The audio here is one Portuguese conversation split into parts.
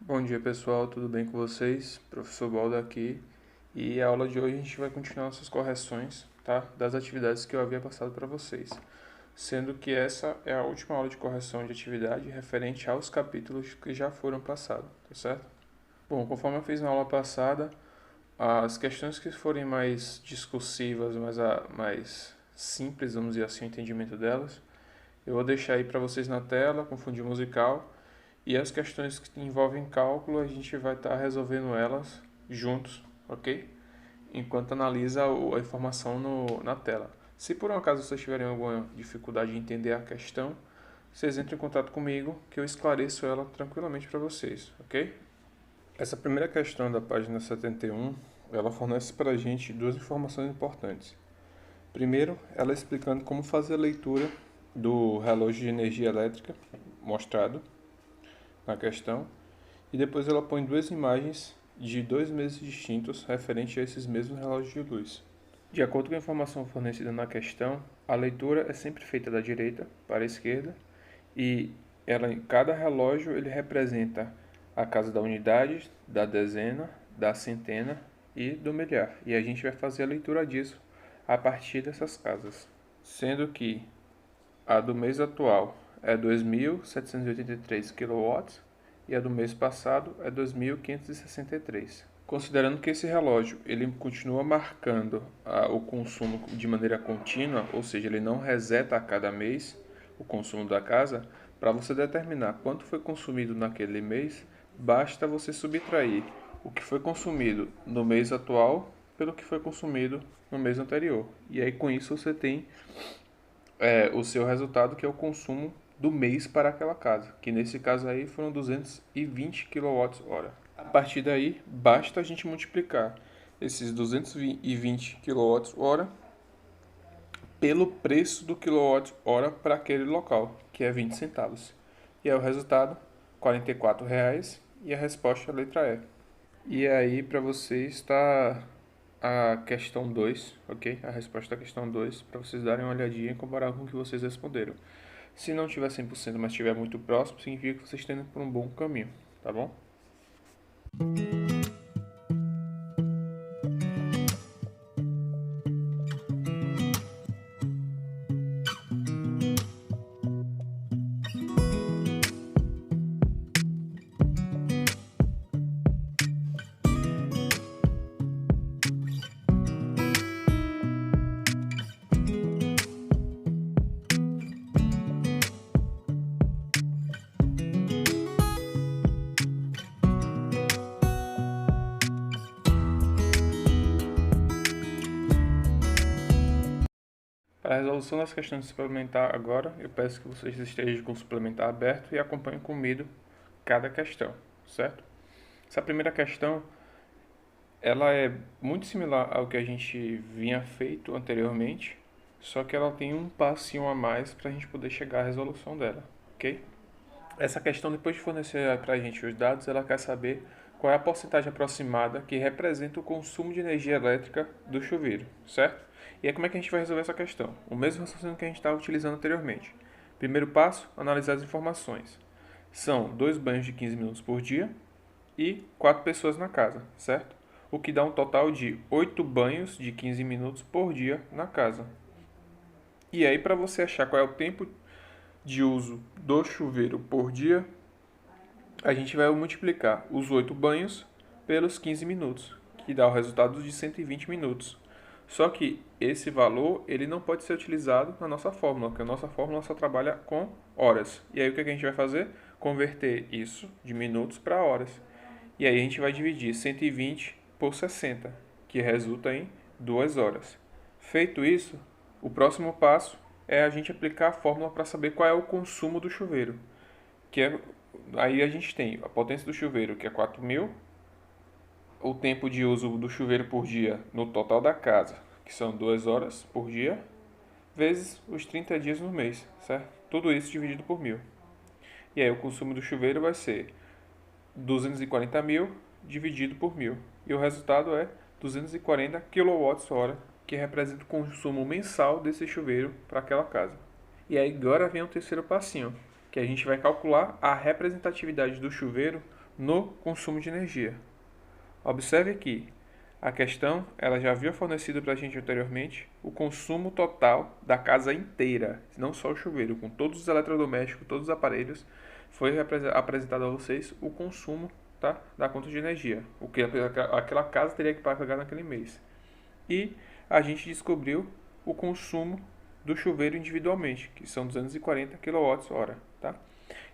Bom dia pessoal, tudo bem com vocês? Professor Baldo aqui e a aula de hoje a gente vai continuar nossas correções, tá? Das atividades que eu havia passado para vocês, sendo que essa é a última aula de correção de atividade referente aos capítulos que já foram passados, tá certo? Bom, conforme eu fiz na aula passada, as questões que forem mais discursivas, mais simples, vamos dizer assim, o entendimento delas, eu vou deixar aí para vocês na tela com fundo musical. E as questões que envolvem cálculo, a gente vai estar resolvendo elas juntos, ok? Enquanto analisa a informação na tela. Se por um acaso vocês tiverem alguma dificuldade em entender a questão, vocês entrem em contato comigo que eu esclareço ela tranquilamente para vocês, ok? Essa primeira questão da página 71, ela fornece para a gente duas informações importantes. Primeiro, ela explicando como fazer a leitura do relógio de energia elétrica mostrado na questão, e depois ela põe duas imagens de 2 meses distintos referentes a esses mesmos relógios de luz. De acordo com a informação fornecida na questão, a leitura é sempre feita da direita para a esquerda e cada relógio ele representa a casa da unidade, da dezena, da centena e do milhar. E a gente vai fazer a leitura disso a partir dessas casas. Sendo que a do mês atual é 2.783 kW e a do mês passado é 2.563. Considerando que esse relógio ele continua marcando o consumo de maneira contínua, ou seja, ele não reseta a cada mês o consumo da casa, para você determinar quanto foi consumido naquele mês, basta você subtrair o que foi consumido no mês atual pelo que foi consumido no mês anterior. E aí com isso você tem o seu resultado, que é o consumo do mês para aquela casa, que nesse caso aí foram 220 kWh. A partir daí, basta a gente multiplicar esses 220 kWh pelo preço do quilowatt-hora para aquele local, que é 20 centavos. E aí o resultado, R$ 44,00, e a resposta é a letra E. E aí para vocês está a questão 2, ok? A resposta da questão 2, para vocês darem uma olhadinha e comparar com o que vocês responderam. Se não tiver 100%, mas estiver muito próximo, significa que vocês estão indo por um bom caminho, tá bom? Para a resolução das questões suplementar agora, eu peço que vocês estejam com o suplementar aberto e acompanhem comigo cada questão, certo? Essa primeira questão, ela é muito similar ao que a gente vinha feito anteriormente, só que ela tem um passinho a mais para a gente poder chegar à resolução dela, ok? Essa questão, depois de fornecer para a gente os dados, ela quer saber qual é a porcentagem aproximada que representa o consumo de energia elétrica do chuveiro, certo? E aí como é que a gente vai resolver essa questão? O mesmo raciocínio que a gente estava utilizando anteriormente. Primeiro passo, analisar as informações. São 2 banhos de 15 minutos por dia e 4 pessoas na casa, certo? O que dá um total de 8 banhos de 15 minutos por dia na casa. E aí, para você achar qual é o tempo de uso do chuveiro por dia, a gente vai multiplicar os 8 banhos pelos 15 minutos, que dá o resultado de 120 minutos. Só que esse valor ele não pode ser utilizado na nossa fórmula, porque a nossa fórmula só trabalha com horas. E aí o que a gente vai fazer? Converter isso de minutos para horas. E aí a gente vai dividir 120 por 60, que resulta em 2 horas. Feito isso, o próximo passo é a gente aplicar a fórmula para saber qual é o consumo do chuveiro. Aí a gente tem a potência do chuveiro, que é 4.000, o tempo de uso do chuveiro por dia no total da casa, que são 2 horas por dia, vezes os 30 dias no mês, certo? Tudo isso dividido por 1.000. E aí o consumo do chuveiro vai ser 240.000 dividido por 1.000. E o resultado é 240 kWh, que representa o consumo mensal desse chuveiro para aquela casa. E aí agora vem o terceiro passinho, que a gente vai calcular a representatividade do chuveiro no consumo de energia. Observe que a questão ela já havia fornecido para a gente anteriormente o consumo total da casa inteira, não só o chuveiro, com todos os eletrodomésticos, todos os aparelhos, foi apresentado a vocês o consumo, tá, da conta de energia, o que aquela casa teria que pagar naquele mês. E a gente descobriu o consumo do chuveiro individualmente, que são 240 kWh, tá?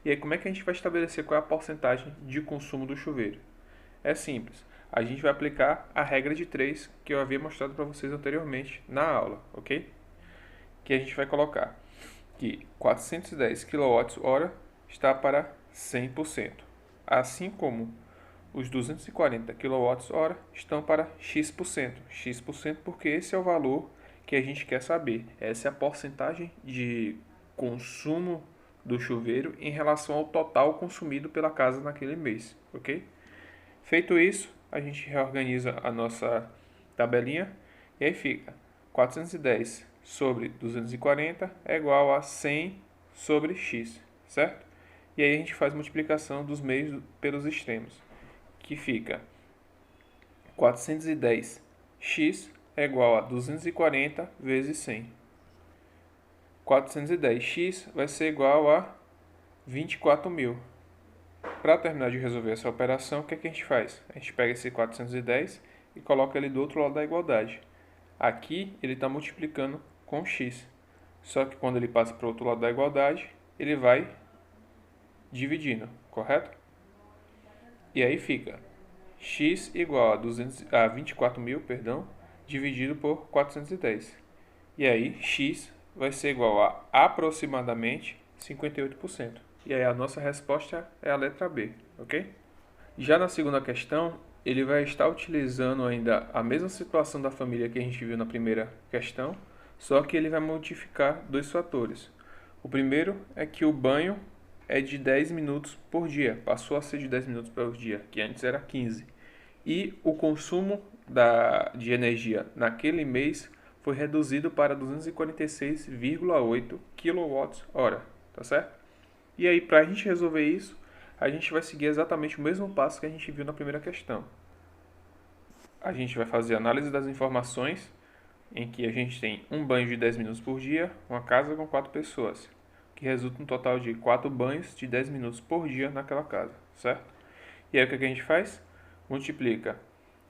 E aí como é que a gente vai estabelecer qual é a porcentagem de consumo do chuveiro? É simples. A gente vai aplicar a regra de 3 que eu havia mostrado para vocês anteriormente na aula, ok? Que a gente vai colocar que 410 kWh está para 100%, assim como os 240 kWh estão para X%. X% porque esse é o valor que a gente quer saber. Essa é a porcentagem de consumo do chuveiro em relação ao total consumido pela casa naquele mês, ok? Feito isso, a gente reorganiza a nossa tabelinha e aí fica 410 sobre 240 é igual a 100 sobre x, certo? E aí a gente faz multiplicação dos meios pelos extremos, que fica 410x é igual a 240 vezes 100. 410x vai ser igual a 24.000. Para terminar de resolver essa operação, o que é que a gente faz? A gente pega esse 410 e coloca ele do outro lado da igualdade. Aqui ele está multiplicando com x. Só que quando ele passa para o outro lado da igualdade, ele vai dividindo, correto? E aí fica x igual a 24.000, dividido por 410. E aí x vai ser igual a aproximadamente 58%. E aí a nossa resposta é a letra B, ok? Já na segunda questão, ele vai estar utilizando ainda a mesma situação da família que a gente viu na primeira questão, só que ele vai modificar dois fatores. O primeiro é que o banho é de 10 minutos por dia, passou a ser de 10 minutos por dia, que antes era 15. E o consumo de energia naquele mês foi reduzido para 246,8 kWh, tá certo? E aí, para a gente resolver isso, a gente vai seguir exatamente o mesmo passo que a gente viu na primeira questão. A gente vai fazer a análise das informações, em que a gente tem um banho de 10 minutos por dia, uma casa com 4 pessoas, que resulta um total de 4 banhos de 10 minutos por dia naquela casa, certo? E aí o que a gente faz? Multiplica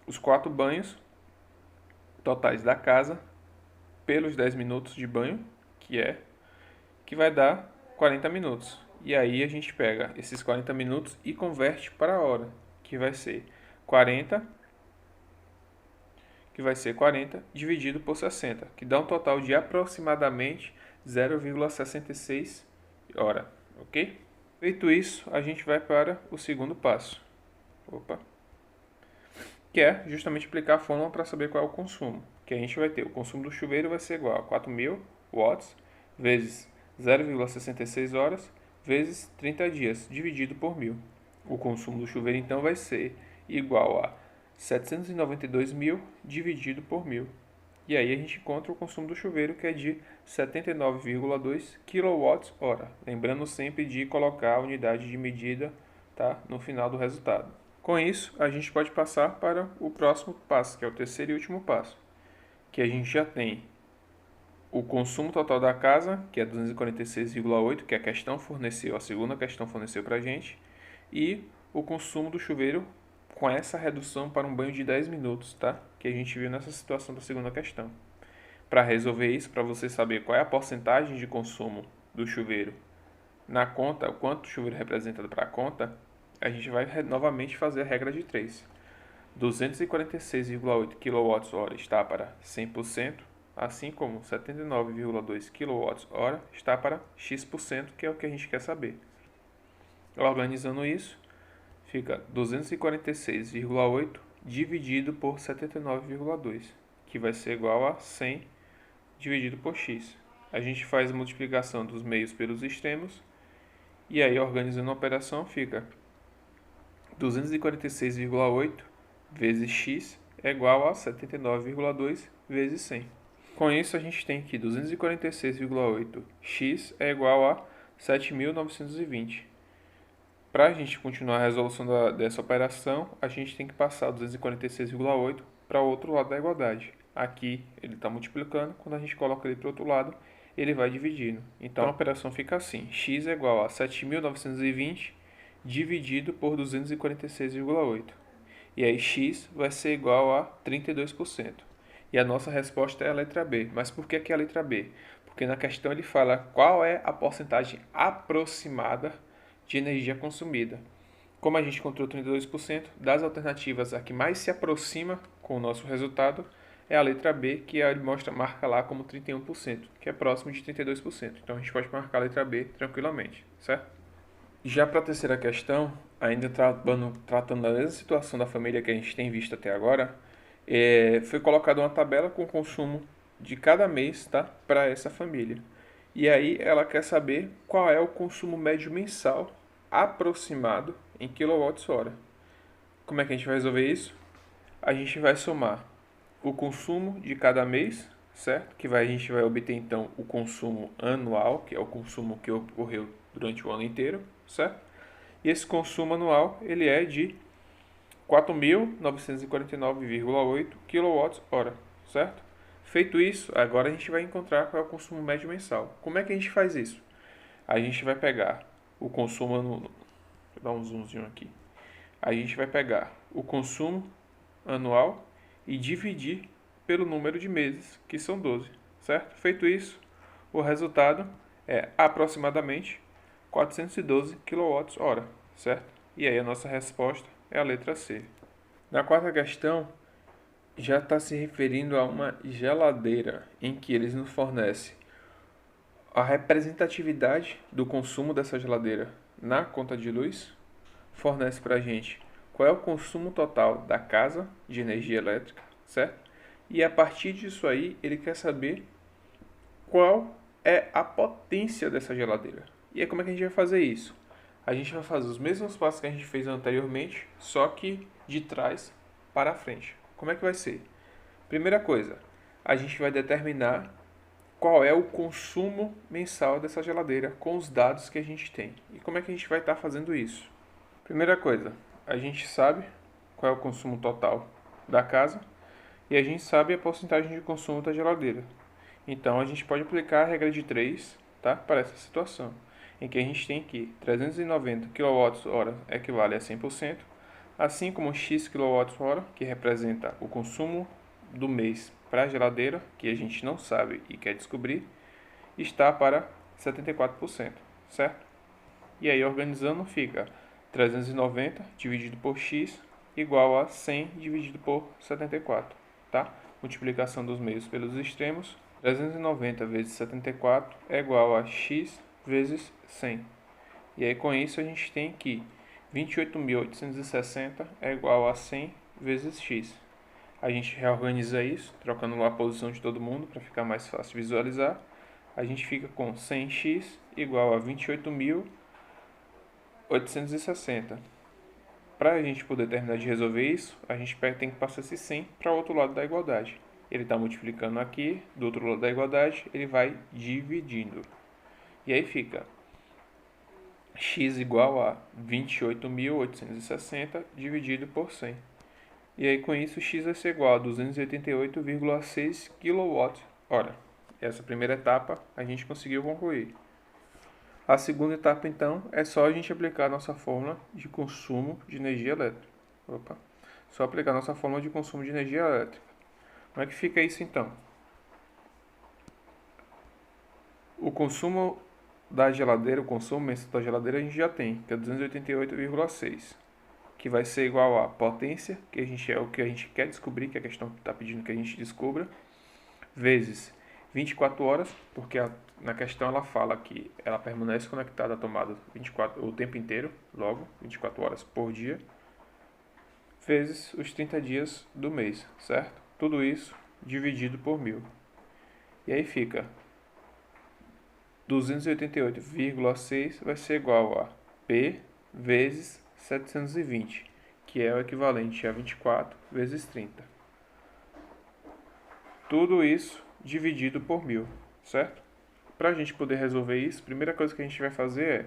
os 4 banhos totais da casa pelos 10 minutos de banho, que vai dar 40 minutos. E aí a gente pega esses 40 minutos e converte para a hora, que vai ser 40 dividido por 60, que dá um total de aproximadamente 0,66 hora, ok? Feito isso, a gente vai para o segundo passo, que é justamente aplicar a fórmula para saber qual é o consumo, que a gente vai ter. O consumo do chuveiro vai ser igual a 4.000 watts vezes 0,66 horas vezes 30 dias, dividido por 1.000. O consumo do chuveiro, então, vai ser igual a 792.000 dividido por 1.000. E aí a gente encontra o consumo do chuveiro, que é de 79,2 kWh. Lembrando sempre de colocar a unidade de medida, tá, no final do resultado. Com isso, a gente pode passar para o próximo passo, que é o terceiro e último passo, que a gente já tem o consumo total da casa, que é 246,8, que a questão forneceu, a segunda questão forneceu para a gente, e o consumo do chuveiro com essa redução para um banho de 10 minutos, tá? Que a gente viu nessa situação da segunda questão. Para resolver isso, para você saber qual é a porcentagem de consumo do chuveiro na conta, o quanto o chuveiro representa para a conta, a gente vai novamente fazer a regra de 3. 246,8 kWh está para 100%, assim como 79,2 kWh está para X%, que é o que a gente quer saber. Organizando isso, fica 246,8 dividido por 79,2, que vai ser igual a 100 dividido por x. A gente faz a multiplicação dos meios pelos extremos, e aí organizando a operação fica 246,8 vezes x é igual a 79,2 vezes 100. Com isso, a gente tem que 246,8x é igual a 7.920. Para a gente continuar a resolução dessa operação, a gente tem que passar 246,8 para o outro lado da igualdade. Aqui ele está multiplicando, quando a gente coloca ele para o outro lado, ele vai dividindo. Então a operação fica assim: x é igual a 7.920 dividido por 246,8. E aí x vai ser igual a 32%. E a nossa resposta é a letra B. Mas por que aqui é a letra B? Porque na questão ele fala qual é a porcentagem aproximada de energia consumida. Como a gente encontrou 32%, das alternativas a que mais se aproxima com o nosso resultado é a letra B, que ele marca lá como 31%, que é próximo de 32%. Então a gente pode marcar a letra B tranquilamente, certo? Já para a terceira questão, ainda tratando da mesma situação da família que a gente tem visto até agora, foi colocada uma tabela com o consumo de cada mês, tá, para essa família. E aí ela quer saber qual é o consumo médio mensal aproximado em kWh. Como é que a gente vai resolver isso? A gente vai somar o consumo de cada mês, certo? A gente vai obter então o consumo anual, que é o consumo que ocorreu durante o ano inteiro, certo? E esse consumo anual ele é de 4.949,8 kWh, certo? Feito isso, agora a gente vai encontrar qual é o consumo médio mensal. Como é que a gente faz isso? A gente vai pegar o consumo anual. Vou dar um zoomzinho aqui. A gente vai pegar o consumo anual e dividir pelo número de meses, que são 12, certo? Feito isso, o resultado é aproximadamente 412 kWh, certo? E aí a nossa resposta é a letra C. Na quarta questão, já está se referindo a uma geladeira, em que eles nos fornecem a representatividade do consumo dessa geladeira na conta de luz, fornece para a gente qual é o consumo total da casa de energia elétrica, certo? E a partir disso aí, ele quer saber qual é a potência dessa geladeira. E aí como é que a gente vai fazer isso? A gente vai fazer os mesmos passos que a gente fez anteriormente, só que de trás para frente. Como é que vai ser? Primeira coisa, a gente vai determinar qual é o consumo mensal dessa geladeira com os dados que a gente tem. E como é que a gente vai estar fazendo isso? Primeira coisa, a gente sabe qual é o consumo total da casa e a gente sabe a porcentagem de consumo da geladeira. Então a gente pode aplicar a regra de 3, tá, para essa situação, em que a gente tem que 390 kWh equivale a 100%, assim como x kWh, que representa o consumo do mês para a geladeira, que a gente não sabe e quer descobrir, está para 74%, certo? E aí organizando fica 390 dividido por x igual a 100 dividido por 74, tá? Multiplicação dos meios pelos extremos, 390 vezes 74 é igual a x vezes 100. E aí com isso a gente tem que 28.860 é igual a 100 vezes x. A gente reorganiza isso, trocando lá a posição de todo mundo para ficar mais fácil de visualizar. A gente fica com 100x igual a 28.860. Para a gente poder terminar de resolver isso, a gente tem que passar esse 100 para o outro lado da igualdade. Ele está multiplicando aqui, do outro lado da igualdade, ele vai dividindo. E aí fica x igual a 28.860 dividido por 100. E aí com isso x vai ser igual a 288,6 kWh. Essa primeira etapa a gente conseguiu concluir. A segunda etapa então é só a gente aplicar a nossa fórmula de consumo de energia elétrica. Só aplicar a nossa fórmula de consumo de energia elétrica. Como é que fica isso então? O consumo da geladeira, o consumo mensal da geladeira a gente já tem, que é 288,6. Que vai ser igual a potência, que é o que a gente quer descobrir, que a questão está pedindo que a gente descubra, vezes 24 horas, porque na questão ela fala que ela permanece conectada à tomada o tempo inteiro, logo 24 horas por dia, vezes os 30 dias do mês, certo? Tudo isso dividido por 1000. E aí fica 288,6 vai ser igual a P vezes 720, que é o equivalente a 24 vezes 30. Tudo isso dividido por 1000, certo? Para a gente poder resolver isso, a primeira coisa que a gente vai fazer é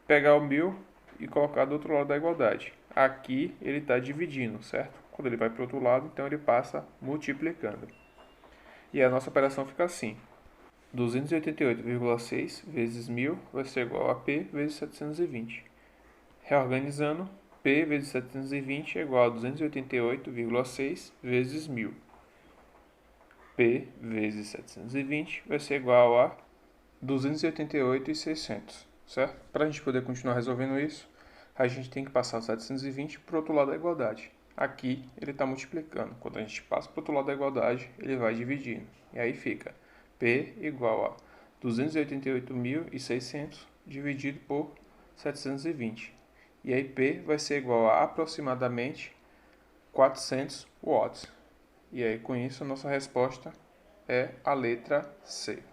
pegar o 1000 e colocar do outro lado da igualdade. Aqui ele está dividindo, certo? Quando ele vai para o outro lado, então ele passa multiplicando. E a nossa operação fica assim. 288,6 vezes 1.000 vai ser igual a P vezes 720. Reorganizando, P vezes 720 é igual a 288,6 vezes 1.000. P vezes 720 vai ser igual a 288,600, certo? Para a gente poder continuar resolvendo isso, a gente tem que passar o 720 para o outro lado da igualdade. Aqui ele está multiplicando. Quando a gente passa para o outro lado da igualdade, ele vai dividindo. E aí fica P igual a 288.600 dividido por 720. E aí P vai ser igual a aproximadamente 400 watts. E aí com isso a nossa resposta é a letra C.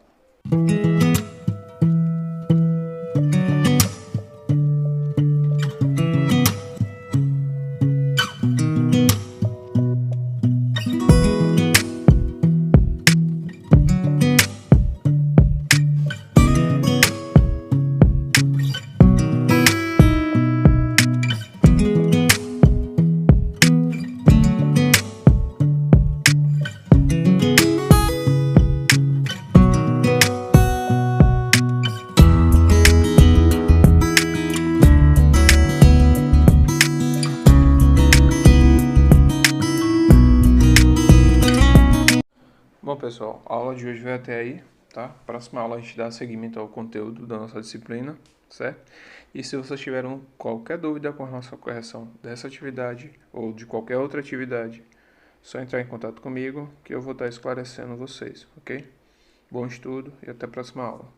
Bom, pessoal, a aula de hoje vai até aí, tá? Próxima aula a gente dá seguimento ao conteúdo da nossa disciplina, certo? E se vocês tiverem qualquer dúvida com a nossa correção dessa atividade ou de qualquer outra atividade, só entrar em contato comigo que eu vou estar esclarecendo vocês, ok? Bom estudo e até a próxima aula.